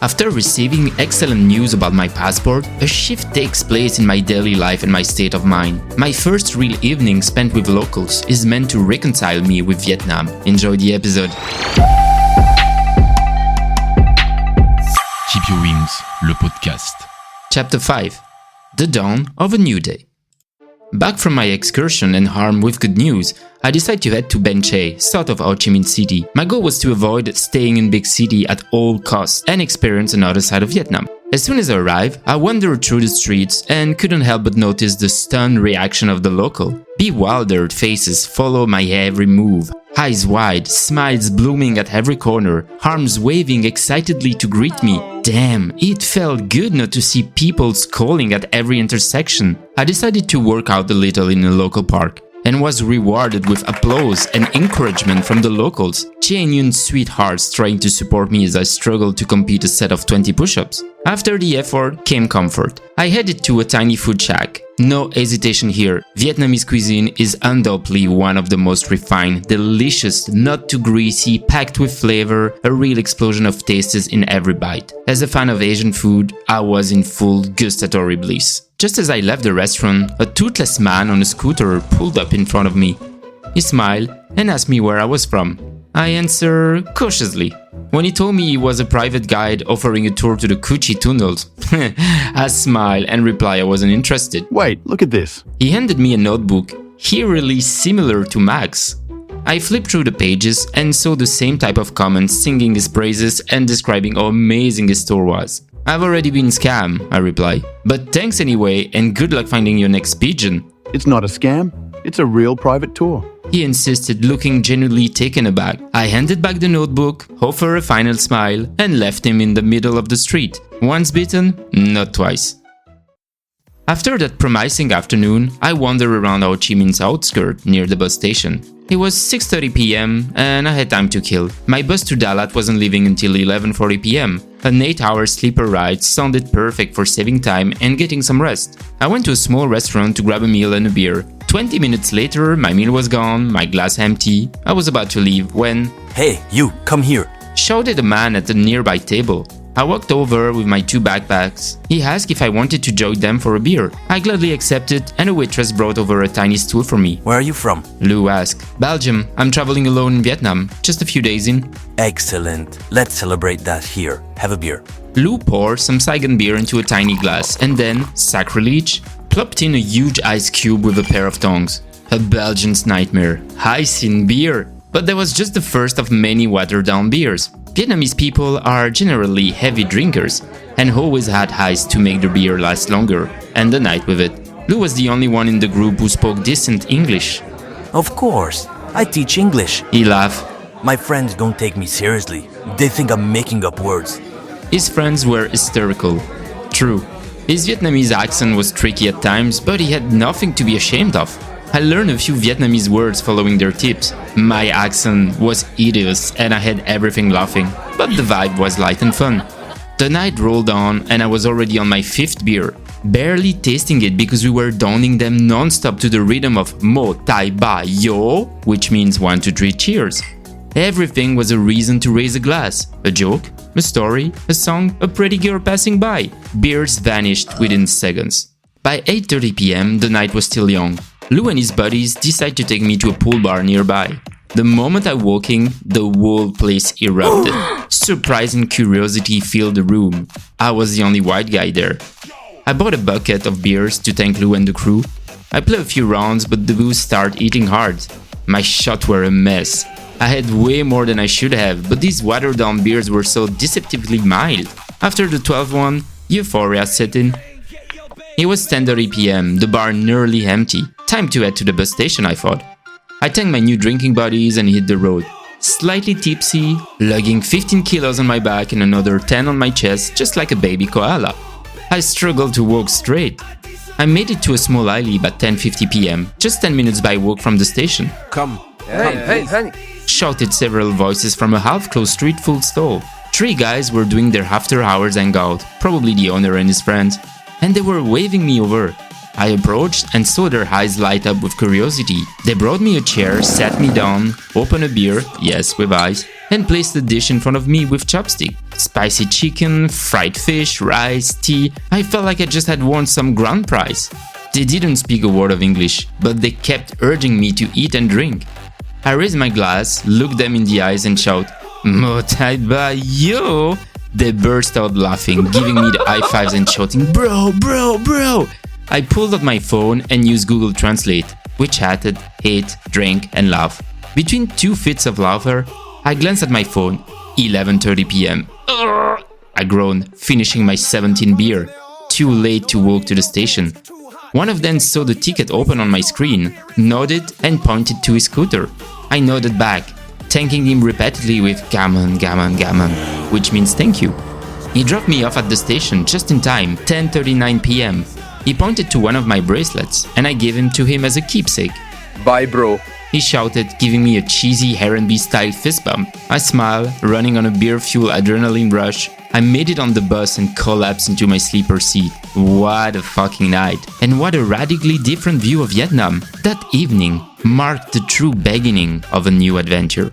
After receiving excellent news about my passport, a shift takes place in my daily life and my state of mind. My first real evening spent with locals is meant to reconcile me with Vietnam. Enjoy the episode. Keep Your Wings, le podcast. Chapter 5. The Dawn of a New Day. Back from my excursion and armed with good news, I decided to head to Ben Tre, south of Ho Chi Minh City. My goal was to avoid staying in big city at all costs and experience another side of Vietnam. As soon as I arrived, I wandered through the streets and couldn't help but notice the stunned reaction of the local. Bewildered faces follow my every move, eyes wide, smiles blooming at every corner, arms waving excitedly to greet me. Damn, it felt good not to see people scolding at every intersection. I decided to work out a little in a local park and was rewarded with applause and encouragement from the locals, genuine sweethearts trying to support me as I struggled to complete a set of 20 push-ups. After the effort came comfort. I headed to a tiny food shack. No hesitation here, Vietnamese cuisine is undoubtedly one of the most refined, delicious, not too greasy, packed with flavor, a real explosion of tastes in every bite. As a fan of Asian food, I was in full gustatory bliss. Just as I left the restaurant, a toothless man on a scooter pulled up in front of me. He smiled and asked me where I was from. I answered cautiously. When he told me he was a private guide offering a tour to the Cu Chi tunnels, I smiled and replied I wasn't interested. Wait, look at this. He handed me a notebook, eerily similar to Mac's. I flipped through the pages and saw the same type of comments singing his praises and describing how amazing his store was. I've already been scammed, I replied. But thanks anyway and good luck finding your next pigeon. It's not a scam. It's a real private tour. He insisted, looking genuinely taken aback. I handed back the notebook, offered a final smile, and left him in the middle of the street. Once bitten, not twice. After that promising afternoon, I wandered around Ho Chi Minh's outskirts near the bus station. It was 6:30 p.m. and I had time to kill. My bus to Dalat wasn't leaving until 11:40 p.m. An 8-hour sleeper ride sounded perfect for saving time and getting some rest. I went to a small restaurant to grab a meal and a beer. 20 minutes later, my meal was gone, my glass empty. I was about to leave when... "Hey, you, come here," shouted a man at a nearby table. I walked over with my 2 backpacks. He asked if I wanted to join them for a beer. I gladly accepted and a waitress brought over a tiny stool for me. "Where are you from?" Lou asked. "Belgium. I'm traveling alone in Vietnam. Just a few days in." "Excellent. Let's celebrate that here. Have a beer." Lou poured some Saigon beer into a tiny glass and then, sacrilege, plopped in a huge ice cube with a pair of tongs. A Belgian's nightmare. Ice in beer. But that was just the first of many watered-down beers. Vietnamese people are generally heavy drinkers and always had ice to make the beer last longer and the night with it. Lou was the only one in the group who spoke decent English. "Of course. I teach English." He laughed. "My friends don't take me seriously. They think I'm making up words." His friends were hysterical. True. His Vietnamese accent was tricky at times, but he had nothing to be ashamed of. I learned a few Vietnamese words following their tips. My accent was hideous and I had everything laughing, but the vibe was light and fun. The night rolled on and I was already on my 5th beer, barely tasting it because we were downing them non-stop to the rhythm of Mo Tai Ba Yo, which means 1, 2, 3 cheers. Everything was a reason to raise a glass, a joke, a story, a song, a pretty girl passing by. Beers vanished within seconds. By 8:30 p.m. the night was still young. Lou and his buddies decided to take me to a pool bar nearby. The moment I walked in, the whole place erupted. Surprise and curiosity filled the room. I was the only white guy there. I bought a bucket of beers to thank Lou and the crew. I played a few rounds, but the booze started eating hard. My shots were a mess. I had way more than I should have, but these watered-down beers were so deceptively mild. After the 12th one, euphoria set in. It was 10:30 p.m., the bar nearly empty. Time to head to the bus station, I thought. I thanked my new drinking buddies and hit the road. Slightly tipsy, lugging 15 kilos on my back and another 10 on my chest, just like a baby koala. I struggled to walk straight. I made it to a small alley by 10:50 p.m., just 10 minutes by walk from the station. "Come. Hey. Shouted several voices from a half-closed street food stall. 3 guys were doing their after-hours hangout, probably the owner and his friends, and they were waving me over. I approached and saw their eyes light up with curiosity. They brought me a chair, sat me down, opened a beer, yes, with ice, and placed a dish in front of me with chopstick. Spicy chicken, fried fish, rice, tea. I felt like I just had won some grand prize. They didn't speak a word of English, but they kept urging me to eat and drink. I raised my glass, looked them in the eyes and shout, "Motaiba yo!" They burst out laughing, giving me the high fives and shouting, "Bro, bro, bro!" I pulled out my phone and used Google Translate. We chatted, ate, drank, and laughed. Between two fits of laughter, I glanced at my phone. 11:30 p.m. I groaned, finishing my 17 beer. Too late to walk to the station. One of them saw the ticket open on my screen, nodded and pointed to his scooter. I nodded back, thanking him repeatedly with gammon, gammon, gammon, which means thank you. He dropped me off at the station just in time, 10:39 p.m. He pointed to one of my bracelets, and I gave him to him as a keepsake. Bye, bro. He shouted, giving me a cheesy R&B-style fist bump. I smiled, running on a beer-fueled adrenaline rush. I made it on the bus and collapsed into my sleeper seat. What a fucking night. And what a radically different view of Vietnam. That evening marked the true beginning of a new adventure.